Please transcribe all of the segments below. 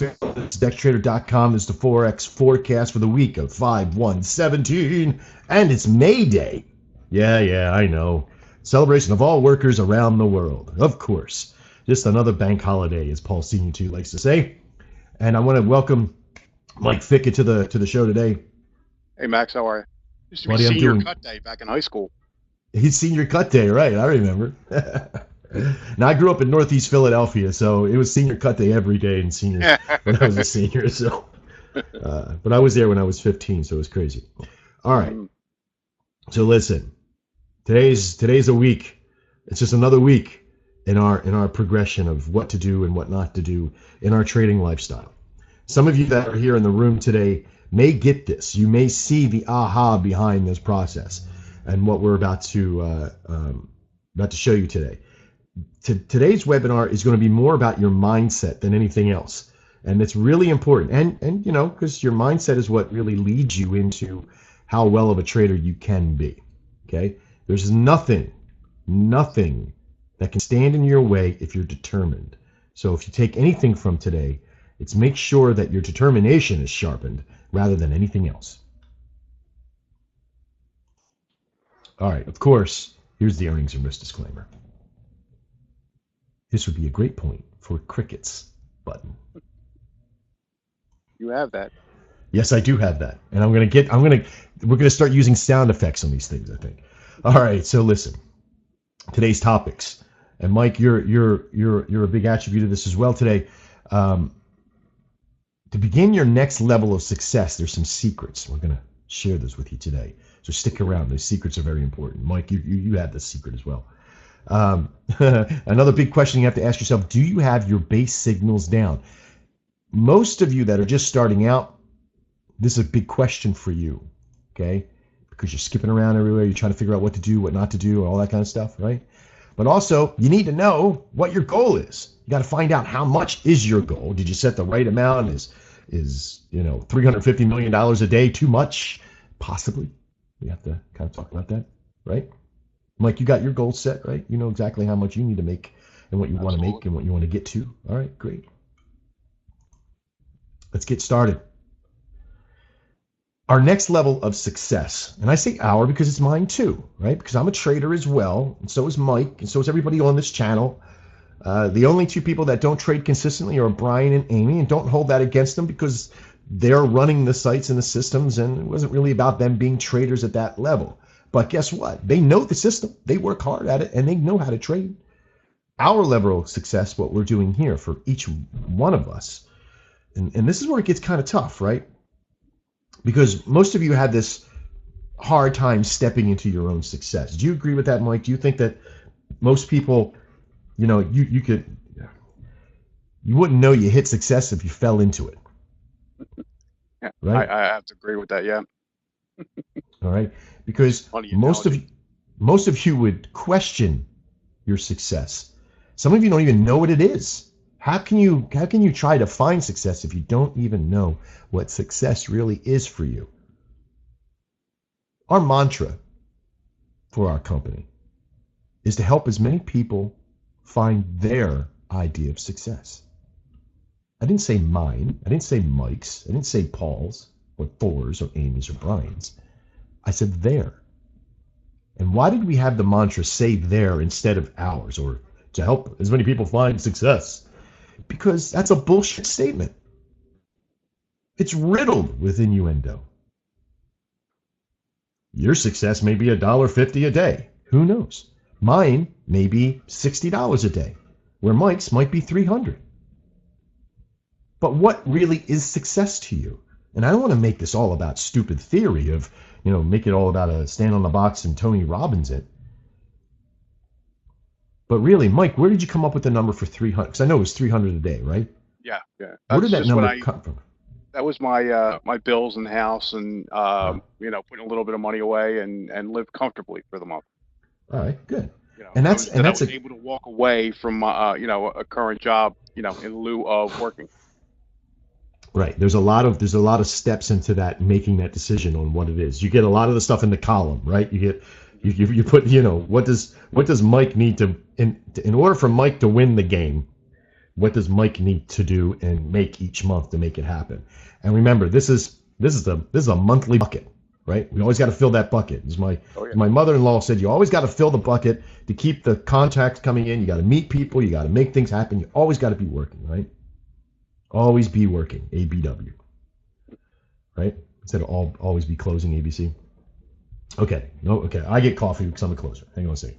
DexTrader.com is the Forex forecast for the week of 5/1/17, and it's May Day. Yeah, I know. Celebration of all workers around the world, of course. Just another bank holiday, as Paul Senior 2 likes to say. And I want to welcome Mike Fickett to the show today. Hey Max, how are you? Used to be Buddy, I'm senior doing- cut day back in high school. He's senior cut day, right? I remember. Now, I grew up in Northeast Philadelphia, so it was senior cut day every day in senior when I was a senior. So, but I was there when I was 15, so it was crazy. All right. So listen, today's a week. It's just another week in our progression of what to do and what not to do in our trading lifestyle. Some of you that are here in the room today may get this. You may see the aha behind this process and what we're about to show you today. Today's webinar is going to be more about your mindset than anything else, and it's really important. And you know, because your mindset is what really leads you into how well of a trader you can be. Okay, there's nothing that can stand in your way if you're determined. So if you take anything from today, it's make sure that your determination is sharpened rather than anything else. All right, of course, here's the earnings and risk disclaimer. This would be a great point for crickets button. You have that. Yes, I do have that. And we're gonna start using sound effects on these things, I think. All right, so listen. Today's topics. And Mike, you're a big attribute of this as well today. To begin your next level of success, there's some secrets. We're gonna share those with you today. So stick around. Those secrets are very important. Mike, you have this secret as well. Another big question you have to ask yourself, do you have your base signals down? Most of you that are just starting out, this is a big question for you, okay? Because you're skipping around everywhere, you're trying to figure out what to do, what not to do, all that kind of stuff, right? But also, you need to know what your goal is. You got to find out how much is your goal. Did you set the right amount? Is $350 million a day too much? Possibly. We have to kind of talk about that, right? Mike, you got your goal set, right? You know exactly how much you need to make and what you want to make and what you want to get to. All right, great. Let's get started. Our next level of success, and I say our because it's mine too, right? Because I'm a trader as well, and so is Mike, and so is everybody on this channel. The only two people that don't trade consistently are Brian and Amy, and don't hold that against them because they're running the sites and the systems, and it wasn't really about them being traders at that level. But guess what? They know the system. They work hard at it, and they know how to trade. Our level of success, what we're doing here for each one of us, and this is where it gets kind of tough, right? Because most of you had this hard time stepping into your own success. Do you agree with that, Mike? Do you think that most people, you wouldn't know you hit success if you fell into it? Yeah, right? I have to agree with that. Yeah. All right, because most of you would question your success. Some of you don't even know what it is. How can you try to find success if you don't even know what success really is for you? Our mantra for our company is to help as many people find their idea of success. I didn't say mine. I didn't say Mike's. I didn't say Paul's or Thor's or Amy's or Brian's. I said their. And why did we have the mantra say their instead of ours, or to help as many people find success? Because that's a bullshit statement. It's riddled with innuendo. Your success may be $1.50 a day. Who knows? Mine may be $60 a day, where Mike's might be $300. But what really is success to you? And I don't want to make this all about stupid theory of, make it all about a stand on the box and Tony Robbins it. But really, Mike, where did you come up with the number for 300? Because I know it was 300 a day, right? Yeah. Where did that number come from? That was my my bills in the house, and putting a little bit of money away and live comfortably for the month. All right, good. I was able to walk away from a current job, in lieu of working. Right. There's a lot of steps into that, making that decision on what it is. You get a lot of the stuff in the column, right? You put, what does Mike need to in order for Mike to win the game, What does Mike need to do and make each month to make it happen? And remember, this is a monthly bucket, right? We always got to fill that bucket. As my mother-in-law said, you always got to fill the bucket to keep the contacts coming in. You got to meet people. You got to make things happen. You always got to be working, right? Always be working. ABW, right? Instead of always be closing. ABC. Okay. No. Okay. I get coffee because I'm a closer. Hang on a second.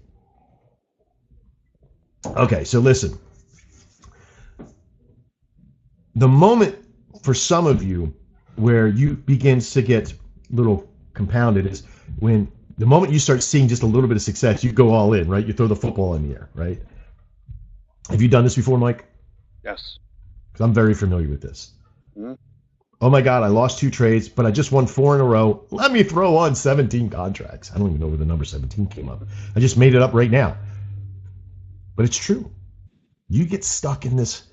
Okay. So listen. The moment for some of you where you begins to get a little compounded is when the moment you start seeing just a little bit of success, you go all in, right? You throw the football in the air, right? Have you done this before, Mike? Yes. Because I'm very familiar with this. Mm-hmm. Oh my God, I lost 2 trades, but I just won 4 in a row. Let me throw on 17 contracts. I don't even know where the number 17 came up. I just made it up right now. But it's true. You get stuck in this,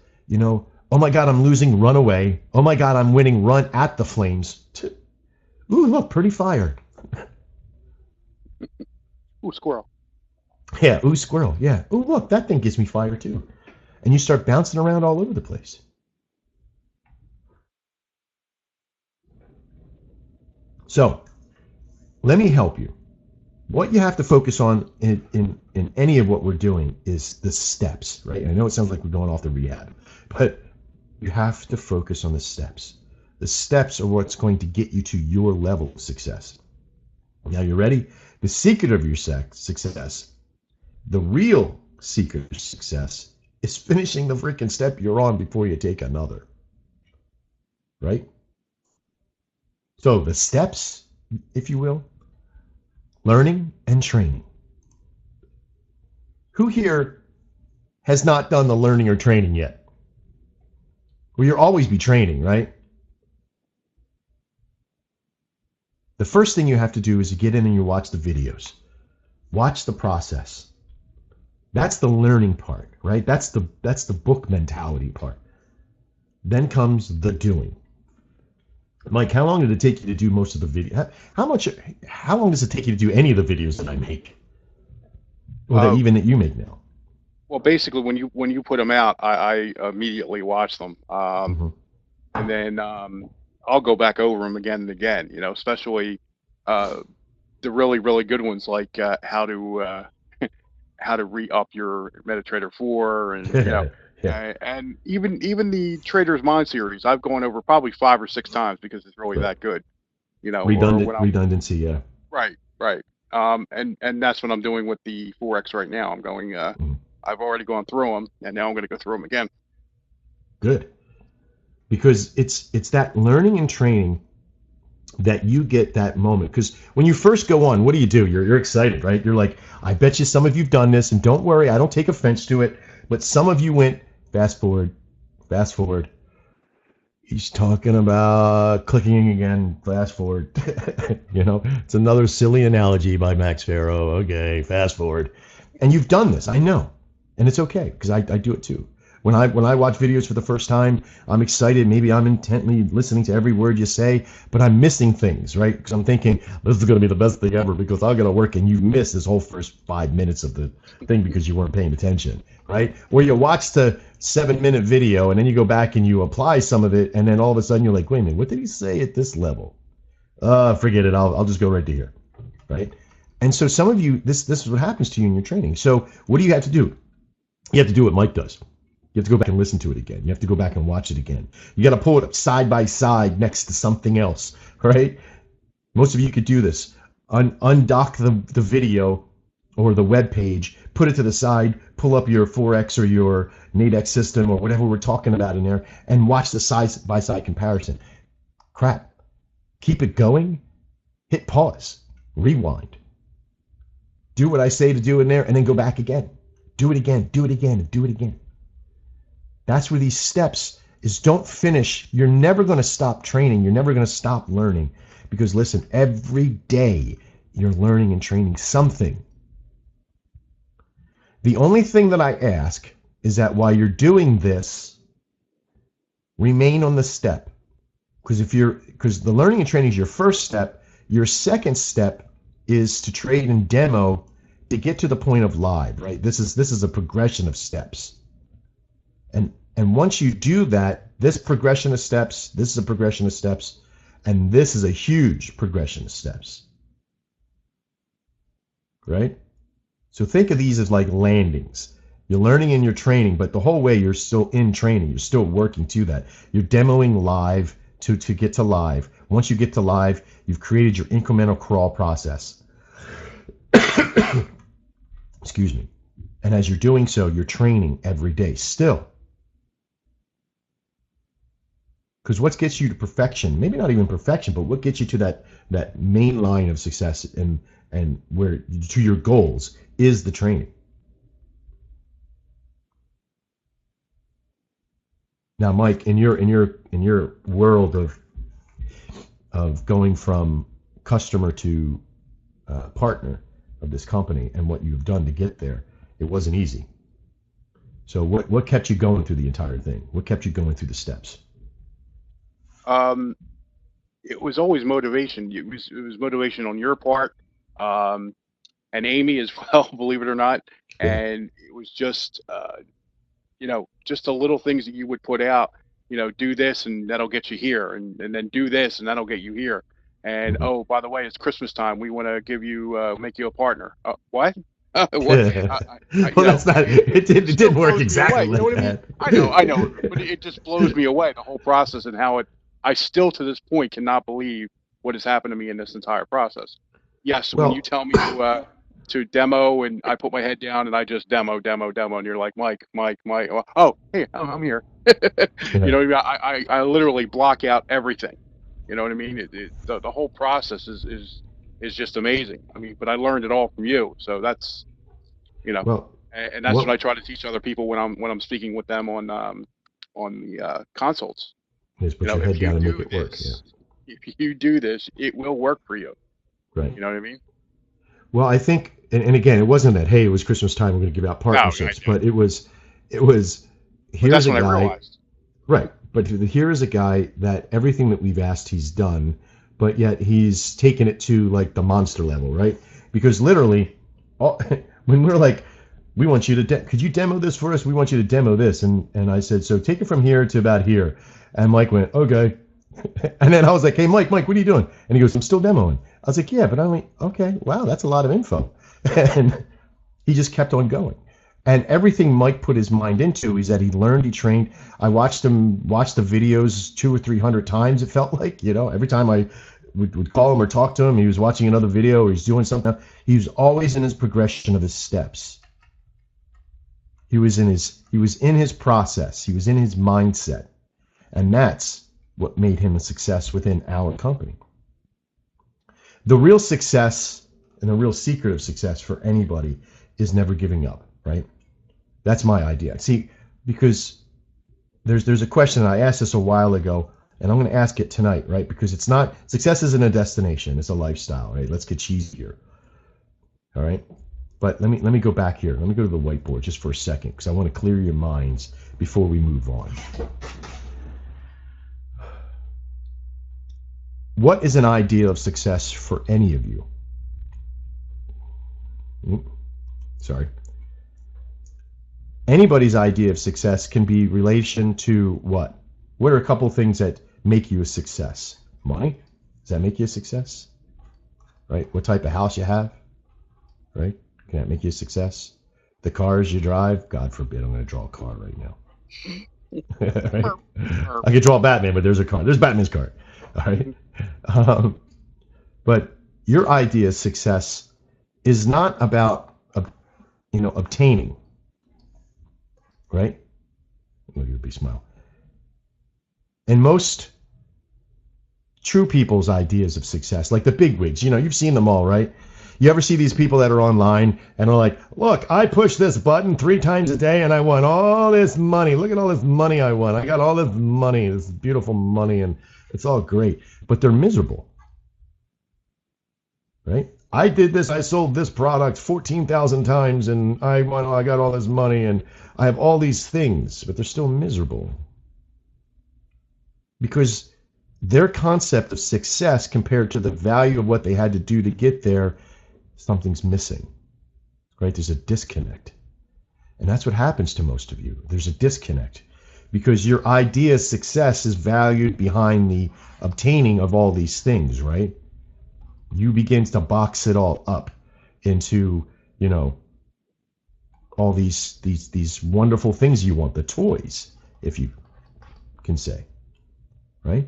oh my God, I'm losing, run away. Oh my God, I'm winning, run at the flames. Ooh, look, pretty fire. Ooh, squirrel. Yeah, ooh, squirrel. Yeah. Ooh, look, that thing gives me fire too. And you start bouncing around all over the place. So, let me help you. What you have to focus on in any of what we're doing is the steps, right? I know it sounds like we're going off the rehab, but you have to focus on the steps. The steps are what's going to get you to your level of success. Now, you ready? The secret of your success, the real secret of success, is finishing the freaking step you're on before you take another. Right? So the steps, if you will, learning and training. Who here has not done the learning or training yet? Well, you'll always be training, right? The first thing you have to do is you get in and you watch the videos. Watch the process. That's the learning part, right? That's the book mentality part. Then comes the doing. Mike, how long did it take you to do most of the video? How long does it take you to do any of the videos that I make? Or that even that you make now? Well, basically, when you put them out, I immediately watch them, and then I'll go back over them again and again. Especially the really good ones like how to re-up your MetaTrader 4, and Yeah. and even the Trader's Mind series, I've gone over probably 5 or 6 times because it's really that good. Redundancy, yeah. Right. And that's what I'm doing with the Forex right now. I'm going. I've already gone through them, and now I'm going to go through them again. Good, because it's that learning and training that you get that moment. Because when you first go on, what do? You're excited, right? You're like, I bet you some of you've done this, and don't worry, I don't take offense to it, but some of you went fast forward. He's talking about clicking again, fast forward. It's another silly analogy by Max Farrow. Okay, fast forward. And you've done this, I know. And it's okay, because I do it too. When I watch videos for the first time, I'm excited. Maybe I'm intently listening to every word you say, but I'm missing things, right? Because I'm thinking, this is going to be the best thing ever because I'm going to work, and you miss this whole first 5 minutes of the thing because you weren't paying attention, right? Where you watch the 7-minute video, and then you go back and you apply some of it, and then all of a sudden you're like, wait a minute, what did he say at this level? Forget it. I'll just go right to here, right? And so some of you, this is what happens to you in your training. So what do you have to do? You have to do what Mike does. You have to go back and listen to it again. You have to go back and watch it again. You got to pull it up side by side next to something else, right? Most of you could do this. Undock the video or the web page, put it to the side, pull up your Forex or your Nadex system or whatever we're talking about in there, and watch the side by side comparison. Crap. Keep it going. Hit pause. Rewind. Do what I say to do in there, and then go back again. Do it again, do it again, and do it again. That's where these steps is. Don't finish. You're never going to stop training. You're never going to stop learning. Because listen, every day you're learning and training something. The only thing that I ask is that while you're doing this, remain on the step. Because the learning and training is your first step. Your second step is to trade and demo to get to the point of live, right? This is a progression of steps. And And once you do that, this progression of steps, this is a progression of steps, and this is a huge progression of steps. Right? So think of these as like landings. You're learning in your training, but the whole way you're still in training. You're still working to that. You're demoing live to get to live. Once you get to live, you've created your incremental crawl process. Excuse me. And as you're doing so, you're training every day still. Because what gets you to perfection, maybe not even perfection, but what gets you to that main line of success and where to your goals is the training. Now, Mike, in your world of going from customer to partner of this company and what you've done to get there, it wasn't easy. So what kept you going through the entire thing? What kept you going through the steps? It was always motivation. It was motivation on your part, and Amy as well, believe it or not. Yeah. And it was just, just the little things that you would put out, do this and that'll get you here, and then do this and that'll get you here. And Mhm. oh, by the way, it's Christmas time. We want to make you a partner. What? What? Well, that's not. It didn't work exactly You know like what I mean? that. I know, but it just blows me away, the whole process and how I still to this point cannot believe what has happened to me in this entire process. Yes, when you Well, tell me to demo and I put my head down and I just demo, and you're like, Mike, oh, hey, I'm here. You yeah. know what I mean? I literally block out everything. You know what I mean? The whole process is just amazing. I mean, but I learned it all from you. So that's, Well, and that's what I what try to teach other people when I'm speaking with them on the consults. is put your head If you down and make do it work. Yeah. this, if you do this, it will work for you. Right. You know what I mean? Well, I think, and again, it wasn't that, hey, it was Christmas time, we're going to give out No, partnerships, but it was, but here's that's a when I guy, realized. right? But here is a guy that everything that we've asked, he's done, but yet he's taken it to like the monster level, right? Because literally, when we're like, we want you to, could you demo this for us? We want you to demo this. And I said, so take it from here to about here. And Mike went, okay. And then I was like, hey, Mike, what are you doing? And he goes, I'm still demoing. I was like, yeah, but I'm like, okay, wow, that's a lot of info. And he just kept on going. And everything Mike put his mind into is that he learned, he trained. I watched him watch the videos 200 or 300 times, it felt like, every time I would call him or talk to him, he was watching another video or he's doing something. He was always in his progression of his steps. He was in his process. He was in his mindset. And that's what made him a success within our company. The real success and the real secret of success for anybody is never giving up, right? That's my idea. See, because there's a question, I asked this a while ago, and I'm going to ask it tonight, right? Because it's not, success isn't a destination, it's a lifestyle, right? Let's get cheesy here. All right? But let me go back here. Let me go to the whiteboard just for a second because I want to clear your minds before we move on. What is an idea of success for any of you? Sorry. Anybody's idea of success can be relation to what? What are a couple things that make you a success? Money? Does that make you a success? Right? What type of house you have? Right? Can that make you a success? The cars you drive? God forbid, I'm going to draw a car right now. Right? I could draw Batman, but there's a car. There's Batman's car. All right. But your idea of success is not about, obtaining. Right? Look at the big smile. And most true people's ideas of success, like the bigwigs, you've seen them all, right? You ever see these people that are online and are like, look, I push this button 3 times a day and I won all this money. Look at all this money I won. I got all this money, this beautiful money, and it's all great. But they're miserable, right? I did this. I sold this product 14,000 times and I got all this money and I have all these things, but they're still miserable. Because their concept of success compared to the value of what they had to do to get there, something's missing, right? There's a disconnect. And that's what happens to most of you. There's a disconnect because your idea of success is valued behind the obtaining of all these things, right? You begin to box it all up into, all these wonderful things you want, the toys, if you can say, right?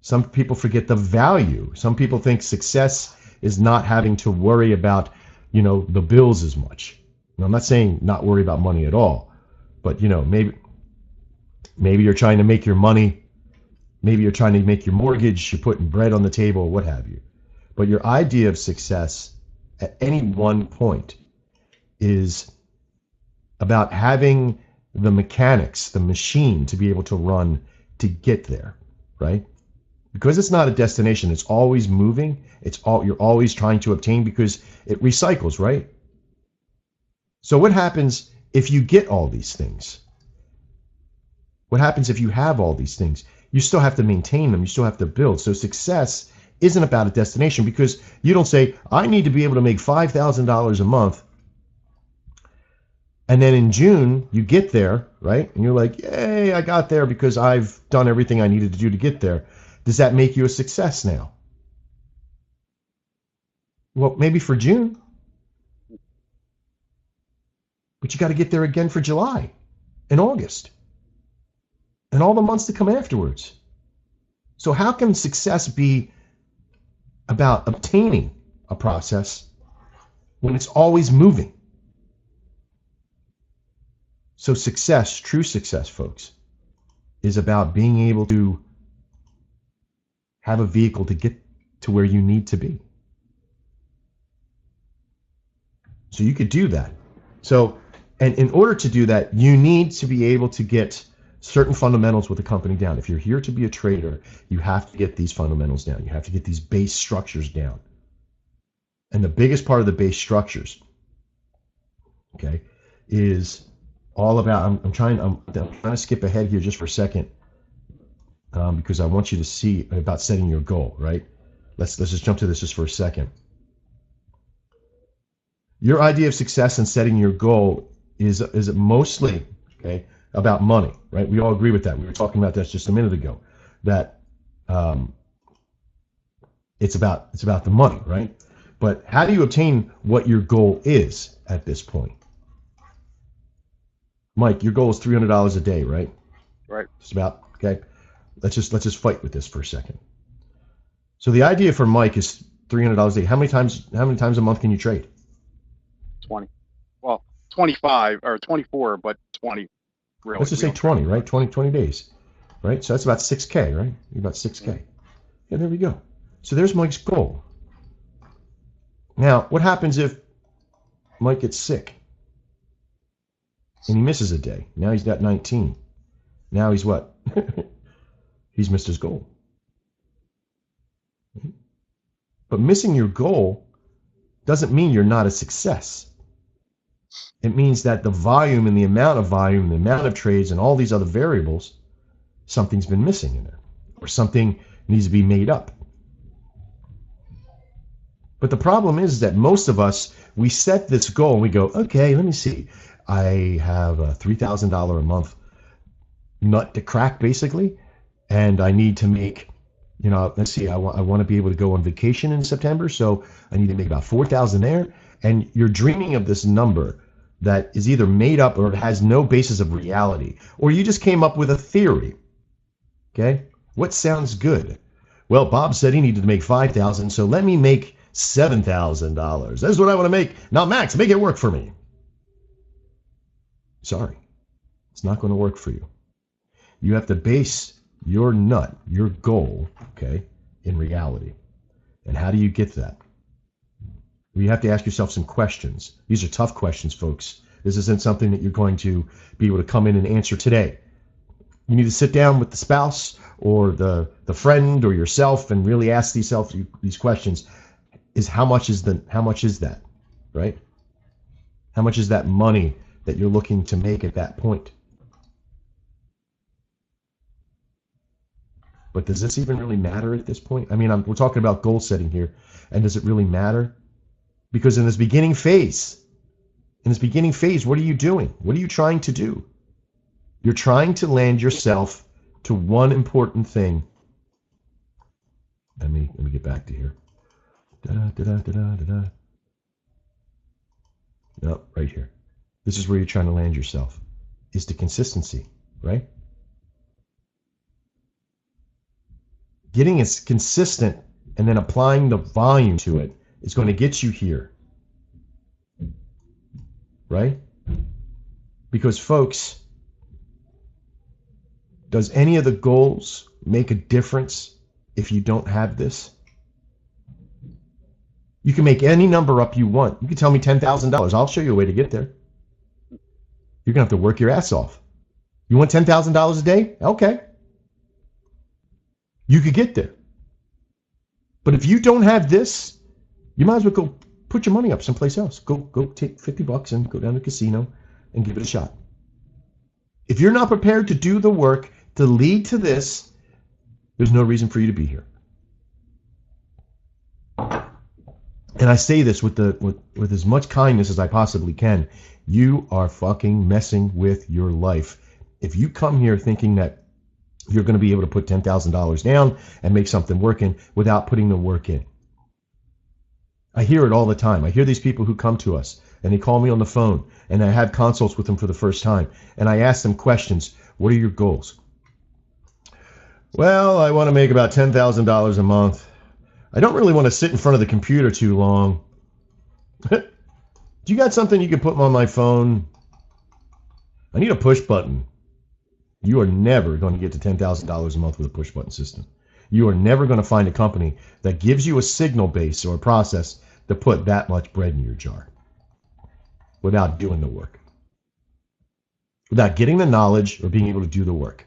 Some people forget the value. Some people think success is not having to worry about, the bills as much. Now, I'm not saying not worry about money at all, but maybe you're trying to make your money, maybe you're trying to make your mortgage, you're putting bread on the table, what have you. But your idea of success at any one point is about having the mechanics, the machine to be able to run to get there, right? Because it's not a destination, it's always moving. You're always trying to obtain because it recycles, right? So what happens if you get all these things? What happens if you have all these things? You still have to maintain them. You still have to build. So success isn't about a destination, because you don't say, I need to be able to make $5,000 a month. And then in June, you get there, right? And you're like, yay, I got there because I've done everything I needed to do to get there. Does that make you a success now? Well, maybe for June. But you got to get there again for July and August and all the months to come afterwards. So how can success be about obtaining a process when it's always moving? So success, true success, folks, is about being able to have a vehicle to get to where you need to be. So you could do that. So, and in order to do that, you need to be able to get certain fundamentals with the company down. If you're here to be a trader, you have to get these fundamentals down. You have to get these base structures down. And the biggest part of the base structures, okay, is all about, I'm trying to skip ahead here just for a second, because I want you to see about setting your goal, right? Let's just jump to this just for a second. Your idea of success and setting your goal is mostly, okay, about money, right? We all agree with that. We were talking about that just a minute ago, that it's about the money, right? But how do you obtain what your goal is at this point? Mike, your goal is $300 a day, right? Right. Just about, okay? Let's just fight with this for a second. So the idea for Mike is $300 a day. How many times a month can you trade? 20. Well, 25 or 24, but 20. Really. Let's just say 20, right? 20 days, right? So that's about 6K, right? About 6K. Mm-hmm. Yeah, there we go. So there's Mike's goal. Now, what happens if Mike gets sick and he misses a day? Now he's got 19. Now he's what? He's missed his goal. But missing your goal doesn't mean you're not a success. It means that the volume and the amount of volume, the amount of trades, and all these other variables, something's been missing in there, or something needs to be made up. But the problem is that most of us, we set this goal and we go, okay, let me see. I have a $3,000 a month nut to crack, basically, and I need to make, let's see, I want to be able to go on vacation in September, so I need to make about $4,000 there. And you're dreaming of this number that is either made up or it has no basis of reality, or you just came up with a theory. Okay? What sounds good? Well, Bob said he needed to make $5,000, so let me make $7,000. That's what I want to make. Now, Max, make it work for me. Sorry, it's not going to work for you. You have to base your nut, your goal, okay, in reality. And how do you get that? Well, you have to ask yourself some questions. These are tough questions, folks. This isn't something that you're going to be able to come in and answer today. You need to sit down with the spouse or the friend or yourself and really ask these questions. How much is that, right? How much is that money that you're looking to make at that point? But does this even really matter at this point? I mean, we're talking about goal setting here, and does it really matter? Because in this beginning phase, what are you doing? What are you trying to do? You're trying to land yourself to one important thing. Let me get back to here. No, right here. This is where you're trying to land yourself, is the consistency, right? Getting it consistent and then applying the volume to it is going to get you here, right? Because, folks, does any of the goals make a difference if you don't have this? You can make any number up you want. You can tell me $10,000. I'll show you a way to get there. You're going to have to work your ass off. You want $10,000 a day? Okay. You could get there. But if you don't have this, you might as well go put your money up someplace else. Go take $50 and go down to the casino and give it a shot. If you're not prepared to do the work to lead to this, there's no reason for you to be here. And I say this with as much kindness as I possibly can. You are fucking messing with your life. If you come here thinking that you're going to be able to put $10,000 down and make something working without putting the work in. I hear it all the time. I hear these people who come to us and they call me on the phone and I have consults with them for the first time. And I ask them questions. What are your goals? Well, I want to make about $10,000 a month. I don't really want to sit in front of the computer too long. Do you got something you can put on my phone? I need a push button. You are never going to get to $10,000 a month with a push button system. You are never going to find a company that gives you a signal base or a process to put that much bread in your jar without doing the work, without getting the knowledge or being able to do the work.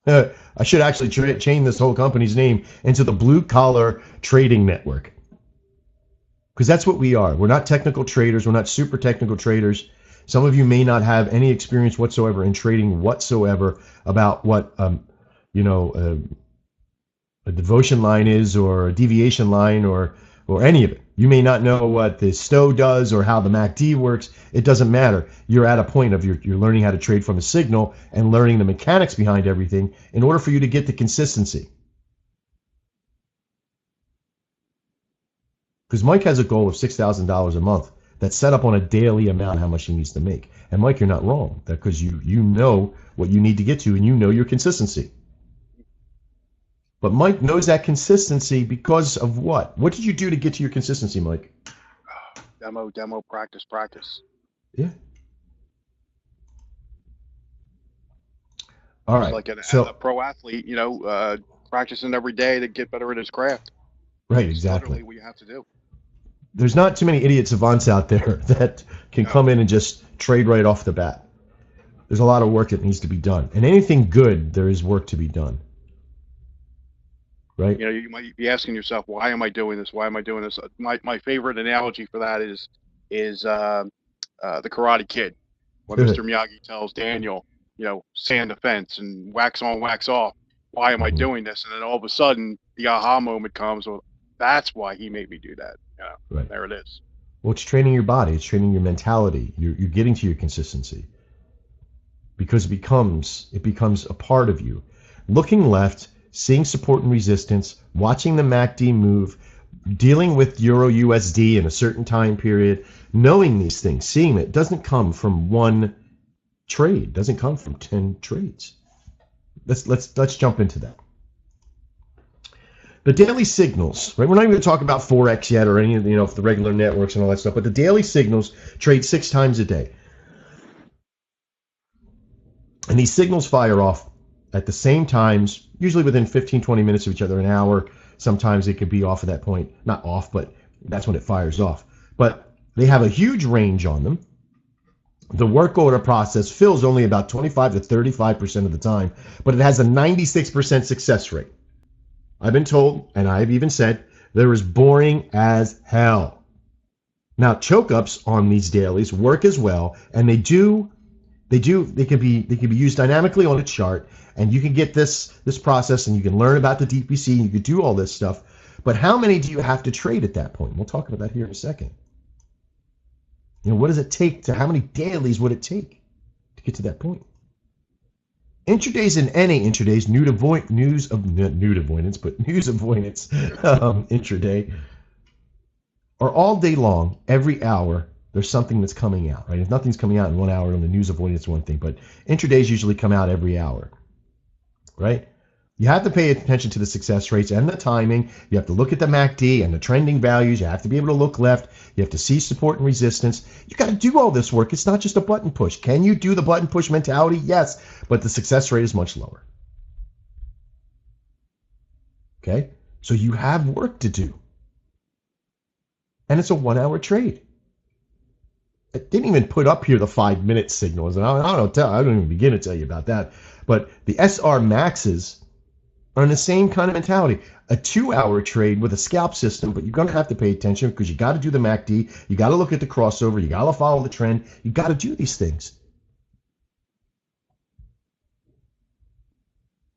I should actually change this whole company's name into the Blue Collar Trading Network, because that's what we are. We're not technical traders. We're not super technical traders. Some of you may not have any experience whatsoever in trading whatsoever about what a devotion line is or a deviation line or any of it. You may not know what the STO does or how the MACD works. It doesn't matter. You're at a point of you're learning how to trade from a signal and learning the mechanics behind everything in order for you to get the consistency. Because Mike has a goal of $6,000 a month that's set up on a daily amount how much he needs to make. And Mike, you're not wrong, because you know what you need to get to and you know your consistency. But Mike knows that consistency because of what? What did you do to get to your consistency, Mike? Demo, practice. Yeah. All right. Like a pro athlete, practicing every day to get better at his craft. Right, exactly. Literally what you have to do. There's not too many idiot savants out there that can come in and just trade right off the bat. There's a lot of work that needs to be done. And anything good, there is work to be done. Right? You might be asking yourself, why am I doing this? Why am I doing this? My favorite analogy for that is the Karate Kid, when Mr. Miyagi tells Daniel, sand the fence and wax on, wax off. Why am I doing this? And then all of a sudden, the aha moment comes. Well, that's why he made me do that. Right. There it is. Well, it's training your body. It's training your mentality. You're getting to your consistency because it becomes a part of you. Looking left, seeing support and resistance, watching the MACD move, dealing with Euro USD in a certain time period, knowing these things, seeing it doesn't come from one trade, doesn't come from 10 trades. Let's jump into that. The daily signals, right? We're not even going to talk about Forex yet or any of the regular networks and all that stuff, but the daily signals trade 6 times a day. And these signals fire off at the same times, usually within 15, 20 minutes of each other, an hour. Sometimes it could be off at that point. Not off, but that's when it fires off. But they have a huge range on them. The work order process fills only about 25 to 35% of the time, but it has a 96% success rate. I've been told, and I've even said, they're as boring as hell. Now, choke-ups on these dailies work as well, and they can be used dynamically on a chart, and you can get this process, and you can learn about the DPC, and you can do all this stuff. But how many do you have to trade at that point? We'll talk about that here in a second. What does it take how many dailies would it take to get to that point? Intraday's and NA intraday's news avoidance, but news avoidance intraday are all day long, every hour. There's something that's coming out, right? If nothing's coming out in 1 hour, on the news avoidance is one thing, but intradays usually come out every hour, right? You have to pay attention to the success rates and the timing. You have to look at the MACD and the trending values. You have to be able to look left. You have to see support and resistance. You got to do all this work. It's not just a button push. Can you do the button push mentality? Yes, but the success rate is much lower. Okay? So you have work to do. And it's a 1 hour trade. I didn't even put up here the 5-minute signals, and I don't even begin to tell you about that. But the SR maxes are in the same kind of mentality. A 2 hour trade with a scalp system, but you're going to have to pay attention because you got to do the MACD, you got to look at the crossover, you got to follow the trend, you got to do these things.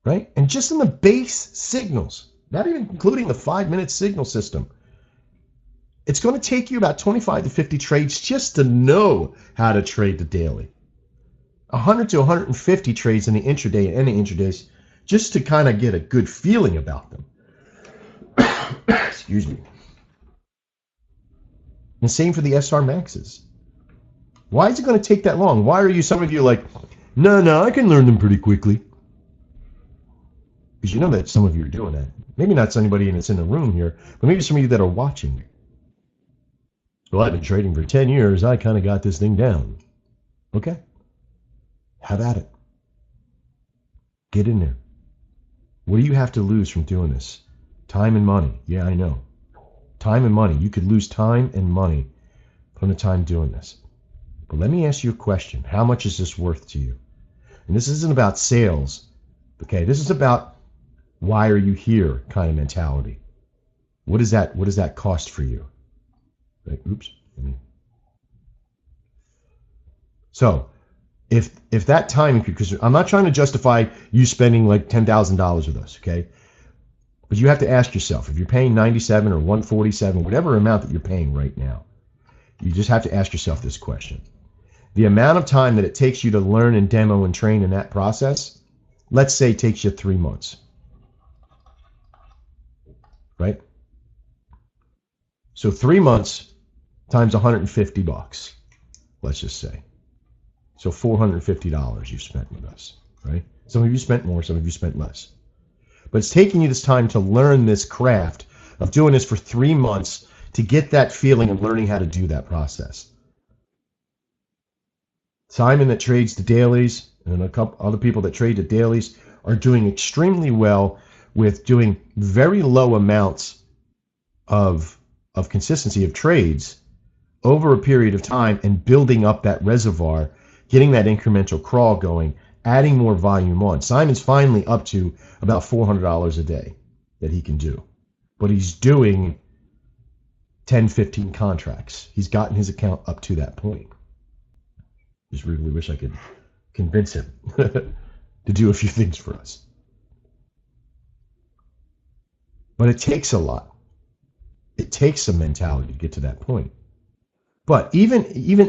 Right? And just in the base signals, not even including the 5-minute signal system, it's going to take you about 25 to 50 trades just to know how to trade the daily. 100 to 150 trades in the intraday and any intradays just to kind of get a good feeling about them. Excuse me. And same for the SR maxes. Why is it going to take that long? Why are some of you like, no, I can learn them pretty quickly? Because you know that some of you are doing that. Maybe not anybody that's in the room here, but maybe some of you that are watching. Well, I've been trading for 10 years. I kind of got this thing down. Okay. Have at it. Get in there. What do you have to lose from doing this? Time and money. Yeah, I know. Time and money. You could lose time and money from the time doing this. But let me ask you a question. How much is this worth to you? And this isn't about sales. Okay, this is about why are you here kind of mentality. What does that cost for you? Right, oops. So if that time, because I'm not trying to justify you spending like $10,000 with us, okay? But you have to ask yourself, if you're paying 97 or 147, whatever amount that you're paying right now, you just have to ask yourself this question. The amount of time that it takes you to learn and demo and train in that process, let's say it takes you 3 months, right? So 3 months times $150, let's just say. So $450 you've spent with us, right? Some of you spent more, some of you spent less. But it's taking you this time to learn this craft of doing this for 3 months to get that feeling of learning how to do that process. Simon that trades the dailies and a couple other people that trade the dailies are doing extremely well with doing very low amounts of consistency of trades over a period of time and building up that reservoir, getting that incremental crawl going, adding more volume on. Simon's finally up to about $400 a day that he can do. But he's doing 10, 15 contracts. He's gotten his account up to that point. Just really wish I could convince him to do a few things for us. But it takes a lot. It takes some mentality to get to that point. But even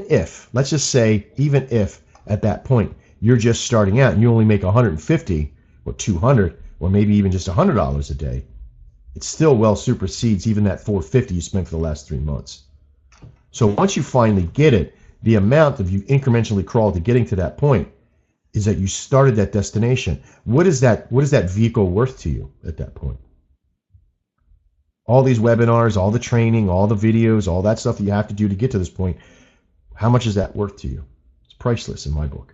if, let's just say, even if at that point you're just starting out and you only make 150 or 200 or maybe even just $100 a day, it still well supersedes even that $450 you spent for the last 3 months. So once you finally get it, the amount of you incrementally crawl to getting to that point is that you started that destination. What is that vehicle worth to you at that point? All these webinars, all the training, all the videos, all that stuff that you have to do to get to this point, how much is that worth to you? It's priceless in my book.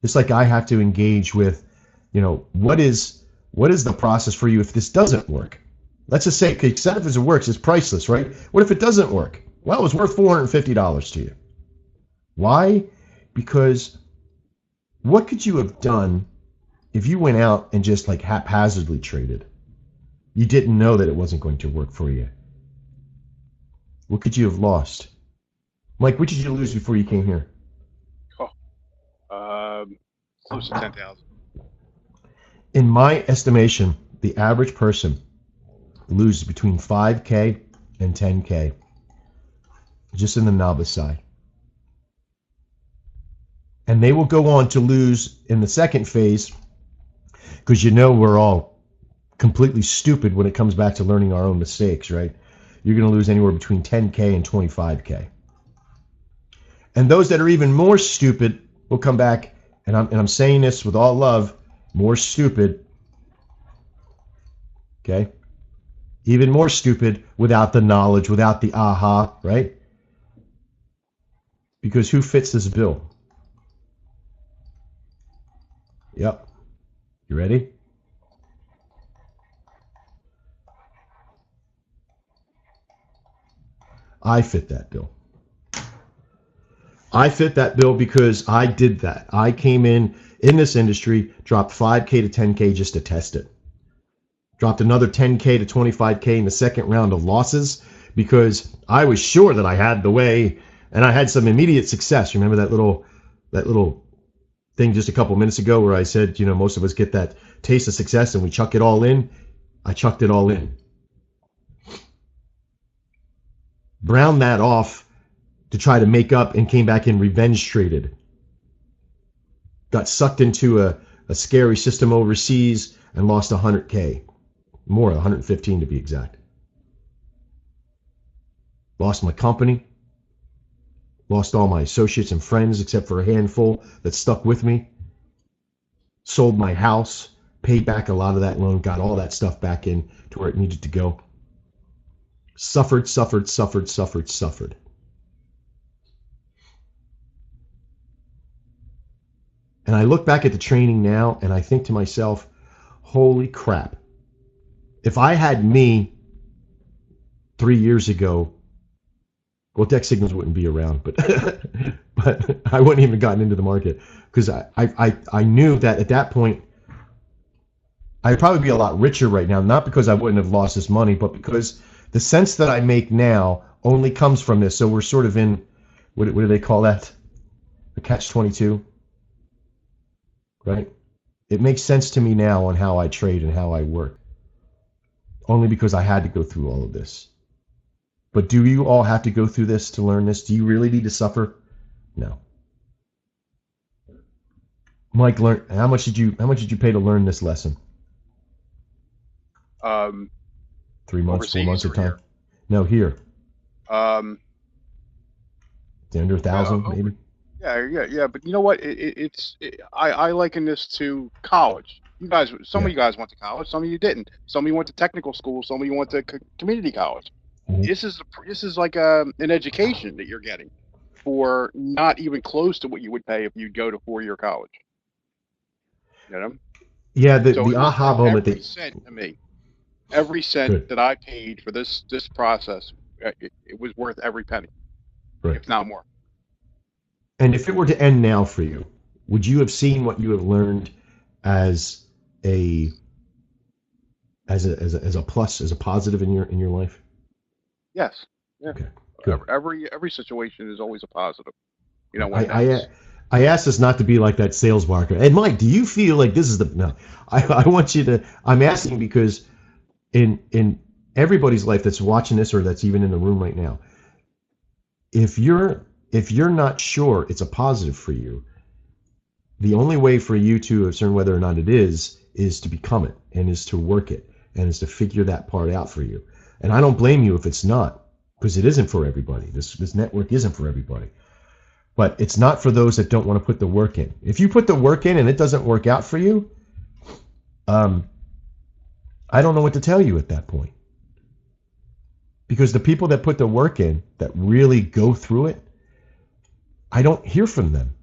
It's like I have to engage with, what is the process for you if this doesn't work? Let's just say, except if it works, it's priceless, right? What if it doesn't work? Well, it was worth $450 to you. Why? Because what could you have done if you went out and just like haphazardly traded? You didn't know that it wasn't going to work for you. What could you have lost? Mike, what did you lose before you came here? Close to 10,000. In my estimation, the average person loses between 5K and 10K just in the novice side. And they will go on to lose in the second phase, because we're all completely stupid when it comes back to learning our own mistakes, right? You're going to lose anywhere between 10K and 25K. And those that are even more stupid will come back, and I'm saying this with all love, more stupid, okay? Even more stupid without the knowledge, without the aha, right? Because who fits this bill? Yep. You ready? I fit that bill. I fit that bill because I did that. I came in this industry, dropped 5K to 10K just to test it. Dropped another 10K to 25K in the second round of losses because I was sure that I had the way, and I had some immediate success. Remember that little thing just a couple minutes ago where I said, most of us get that taste of success and we chuck it all in? I chucked it all in. Browned that off to try to make up and came back and revenge traded. Got sucked into a scary system overseas and lost 100K. More, 115 to be exact. Lost my company. Lost all my associates and friends except for a handful that stuck with me. Sold my house. Paid back a lot of that loan. Got all that stuff back in to where it needed to go. Suffered. And I look back at the training now and I think to myself, holy crap. If I had me 3 years ago, well, Deck Signals wouldn't be around, but but I wouldn't even gotten into the market because I knew that at that point I'd probably be a lot richer right now, not because I wouldn't have lost this money, but because the sense that I make now only comes from this. So we're sort of in, what do they call that? The catch-22, right? It makes sense to me now on how I trade and how I work. Only because I had to go through all of this. But do you all have to go through this to learn this? Do you really need to suffer? No. Mike, how much did you pay to learn this lesson? 3 months, 4 months of time? Here? No, here. Under 1,000, maybe. Yeah. But you know what? I liken this to college. Some of you guys went to college, some of you didn't. Some of you went to technical school, some of you went to community college. Mm-hmm. This is like an education that you're getting for not even close to what you would pay if you'd go to 4-year college. You know? Yeah, the aha moment. Every cent to me. Every cent Good. That I paid for this process, it was worth every penny, right. If not more. And if it were to end now for you, would you have seen what you have learned as a plus, as a positive in your life? Yes. Yeah. Okay. Good. Every situation is always a positive. I asked this not to be like that sales marker. And Mike, do you feel like this is no? I want you to. I'm asking because in everybody's life that's watching this or that's even in the room right now, if you're not sure it's a positive for you, the only way for you to discern whether or not it is to become it and is to work it and is to figure that part out for you. And I don't blame you if it's not, because it isn't for everybody. This network isn't for everybody. But it's not for those that don't want to put the work in. If you put the work in and it doesn't work out for you, I don't know what to tell you at that point. Because the people that put the work in, that really go through it, I don't hear from them.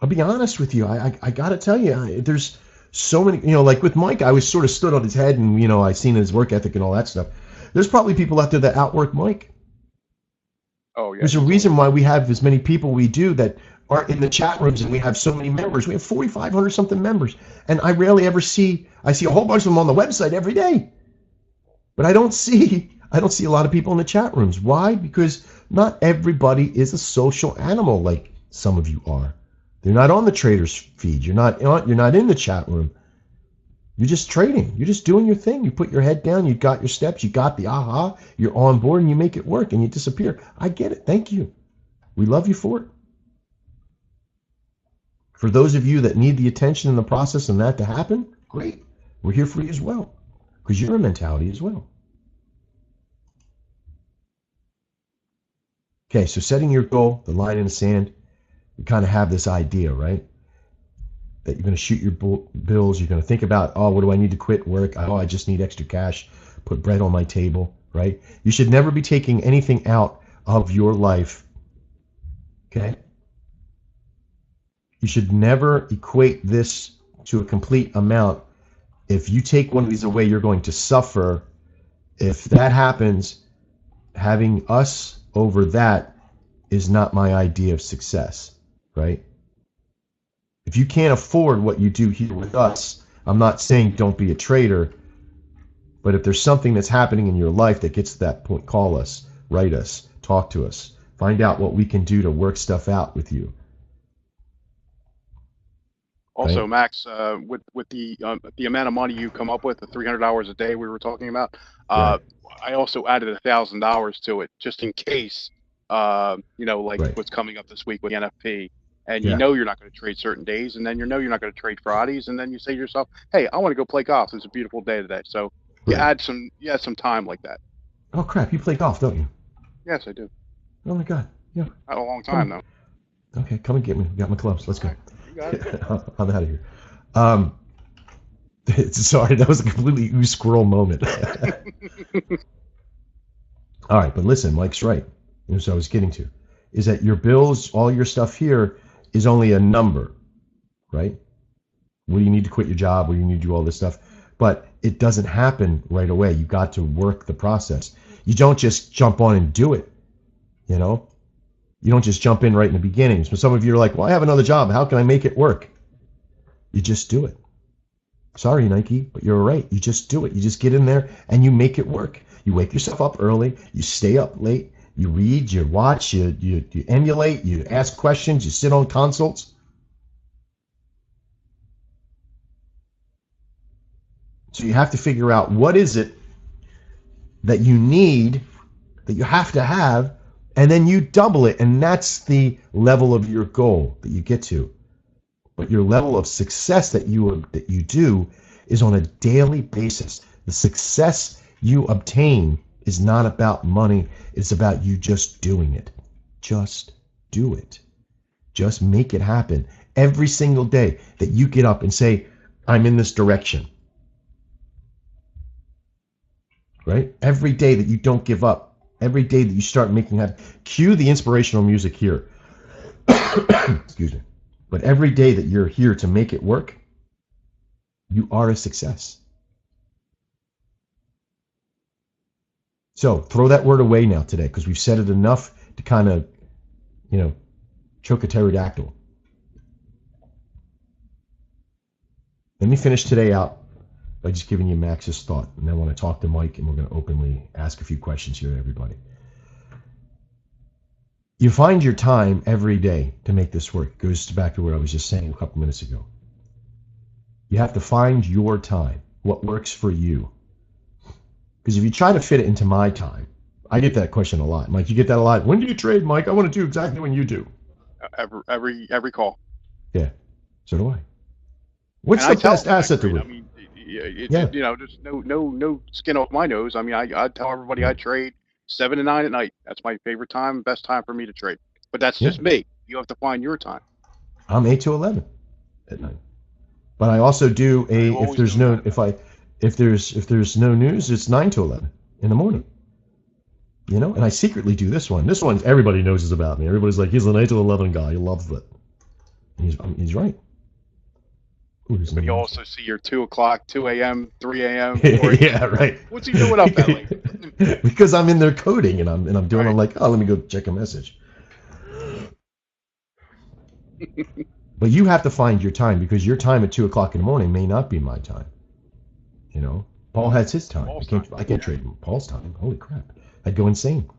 I'll be honest with you. I got to tell you, there's so many, like with Mike, I was sort of stood on his head and, I seen his work ethic and all that stuff. There's probably people out there that outwork Mike. Oh, yeah. There's a reason why we have as many people we do that aren't in the chat rooms, and we have so many members. We have 4,500 something members, and I rarely ever see. I see a whole bunch of them on the website every day, but I don't see a lot of people in the chat rooms. Why? Because not everybody is a social animal like some of you are. They're not on the traders feed. You're not in the chat room. You're just trading. You're just doing your thing. You put your head down. You got your steps. You got the aha. You're on board and you make it work and you disappear. I get it. Thank you. We love you for it. For those of you that need the attention in the process and that to happen, great. We're here for you as well, because you're a mentality as well. Okay, so setting your goal, the line in the sand, you kind of have this idea, right? That you're going to shoot your bills. You're going to think about, oh, what do I need to quit work? Oh, I just need extra cash, put bread on my table, right? You should never be taking anything out of your life, okay? You should never equate this to a complete amount. If you take one of these away, you're going to suffer. If that happens, having us over that is not my idea of success, right? If you can't afford what you do here with us, I'm not saying don't be a trader, but if there's something that's happening in your life that gets to that point, call us, write us, talk to us, find out what we can do to work stuff out with you. Also, Right. Max, with the amount of money you come up with, the $300 a day we were talking about, Right. I also added $1,000 to it just in case, like Right. what's coming up this week with the NFP, and Yeah. you're not going to trade certain days, and then you're not going to trade Fridays, and then you say to yourself, hey, I want to go play golf. It's a beautiful day today, so Right. you add some time like that. Oh crap! You play golf, don't you? Yes, I do. Oh my God. Yeah. Not a long Come time on. though. Okay, come and get me. Got my clubs. Let's All go. right, you got it. I'm out of here. Sorry, that was a completely ooze squirrel moment. All right, but listen, Mike's right. As I was getting to, is that your bills, all your stuff here is only a number, right? Well, you need to quit your job, or you need to do all this stuff, but it doesn't happen right away. You got to work the process. You don't just jump on and do it, you know? You don't just jump in right in the beginning. So some of you are like, well, I have another job. How can I make it work? You just do it. Sorry, Nike, but you're right. You just do it. You just get in there and you make it work. You wake yourself up early. You stay up late. You read, you watch, you emulate, you ask questions, you sit on consults. So you have to figure out what is it that you need, that you have to have, and then you double it, and that's the level of your goal that you get to. But your level of success that you do is on a daily basis. The success you obtain is not about money. It's about you just doing it. Just do it. Just make it happen. Every single day that you get up and say, I'm in this direction. Right? Every day that you don't give up. Every day that you start making happen. Cue the inspirational music here. Excuse me. But every day that you're here to make it work, you are a success. So throw that word away now today, because we've said it enough to kind of, choke a pterodactyl. Let me finish today out by just giving you Max's thought. And then I want to talk to Mike, and we're going to openly ask a few questions here to everybody. You find your time every day to make this work. It goes back to what I was just saying a couple minutes ago. You have to find your time, what works for you. Because if you try to fit it into my time, I get that question a lot. Mike, you get that a lot. When do you trade, Mike? I want to do exactly when you do. Every call. Yeah, so do I. What's And the best asset to trade. win? I mean, it's Yeah. there's no skin off my nose. I mean, I tell everybody I trade 7 to 9 at night. That's my favorite time, best time for me to trade. But that's just me. You have to find your time. I'm 8 to 11 at night. But I also do if there's no news, it's 9 to 11 in the morning. And I secretly do this one. This one everybody knows is about me. Everybody's like, he's an 8 to 11 guy. He loves it. He's right. Ooh, But you also see your 2 o'clock, 2 a.m., 3 a.m. Yeah, right. What's he doing up that late? Because I'm in there coding and I'm doing. Right. I'm like, oh, let me go check a message. But you have to find your time, because your time at 2 o'clock in the morning may not be my time. Paul has his time. I can't trade Paul's time. Holy crap, I'd go insane.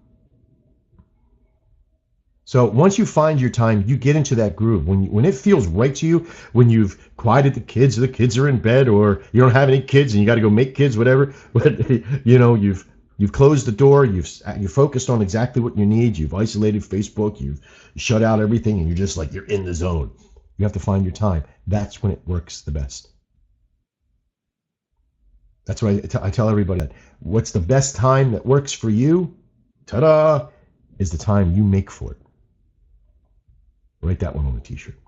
So once you find your time, you get into that groove. When it feels right to you, when you've quieted the kids, or the kids are in bed, or you don't have any kids and you got to go make kids, whatever. But you've closed the door. You're focused on exactly what you need. You've isolated Facebook. You've shut out everything, and you're just like, you're in the zone. You have to find your time. That's when it works the best. That's why I tell everybody that. What's the best time that works for you? Ta-da! Is the time you make for it. Write that one on a t-shirt.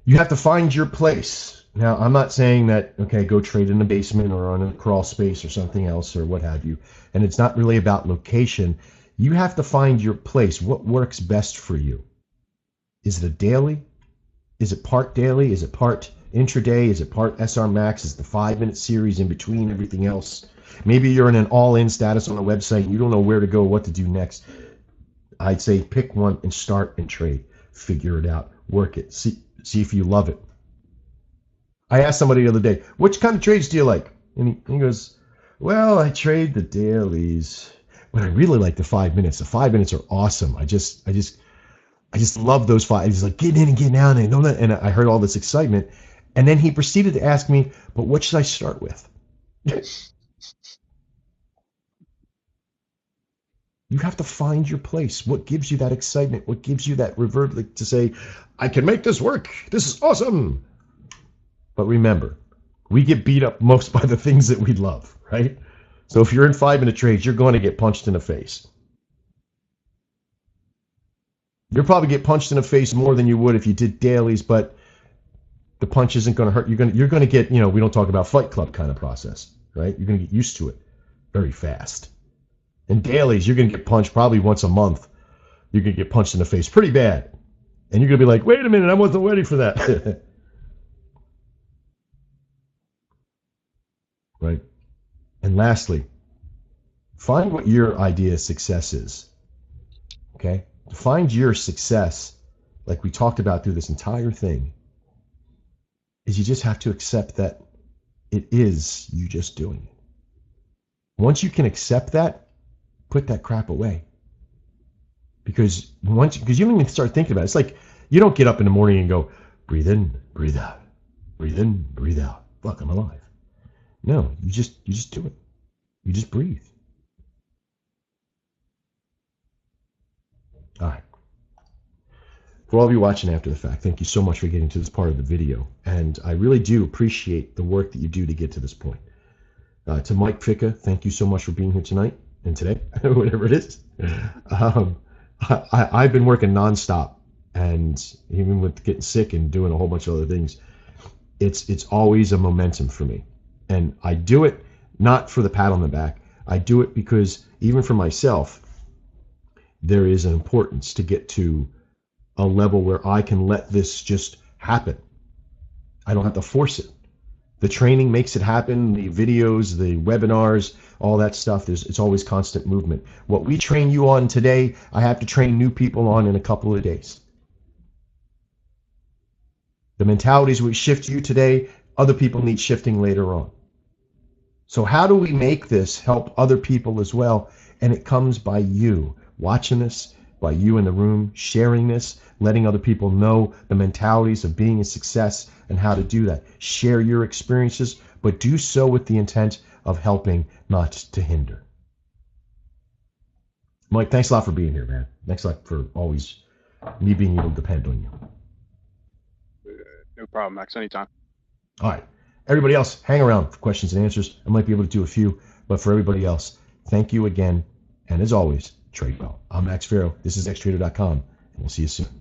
You have to find your place. Now, I'm not saying that, okay, go trade in the basement or on a crawl space or something else or what have you. And it's not really about location. You have to find your place. What works best for you? Is it a daily? Is it part daily? Is it part intraday? Is it part SR Max? Is it the 5-minute series in between everything else? Maybe you're in an all-in status on a website and you don't know where to go, what to do next. I'd say pick one and start and trade. Figure it out. Work it. See if you love it. I asked somebody the other day, which kind of trades do you like? And he goes, well, I trade the dailies, but I really like the 5 minutes. The 5 minutes are awesome. I just love those 5. He's like getting in and getting out and I heard all this excitement. And then he proceeded to ask me, but what should I start with? You have to find your place. What gives you that excitement? What gives you that revert to say, I can make this work. This is awesome. But remember, we get beat up most by the things that we love, right? So if you're in 5-minute trades, you're going to get punched in the face. You'll probably get punched in the face more than you would if you did dailies, but the punch isn't going to hurt. You're going to get, we don't talk about Fight Club kind of process, right? You're going to get used to it very fast. In dailies, you're going to get punched probably once a month. You're going to get punched in the face pretty bad. And you're going to be like, wait a minute, I wasn't ready for that. Right? And lastly, find what your idea of success is. Okay? To find your success, like we talked about through this entire thing, is you just have to accept that it is you just doing it. Once you can accept that, put that crap away. Because you don't even start thinking about it. It's like you don't get up in the morning and go, breathe in, breathe out, breathe in, breathe out. Fuck, I'm alive. No, you just do it. You just breathe. All right. For all of you watching after the fact, thank you so much for getting to this part of the video. And I really do appreciate the work that you do to get to this point. To Mike Ficca, thank you so much for being here tonight and today, whatever it is. I've been working nonstop, and even with getting sick and doing a whole bunch of other things, it's always a momentum for me. And I do it not for the pat on the back. I do it because even for myself, there is an importance to get to a level where I can let this just happen. I don't have to force it. The training makes it happen, the videos, the webinars, all that stuff. It's always constant movement. What we train you on today, I have to train new people on in a couple of days. The mentalities we shift you today, other people need shifting later on. So how do we make this help other people as well? And it comes by you watching this, by you in the room sharing this, letting other people know the mentalities of being a success and how to do that. Share your experiences, but do so with the intent of helping, not to hinder. Mike, thanks a lot for being here, man. Thanks a lot for always me being able to depend on you. No problem, Max. Anytime. All right. Everybody else, hang around for questions and answers. I might be able to do a few, but for everybody else, thank you again. And as always, trade well. I'm Max Farrow. This is xtrader.com, and we'll see you soon.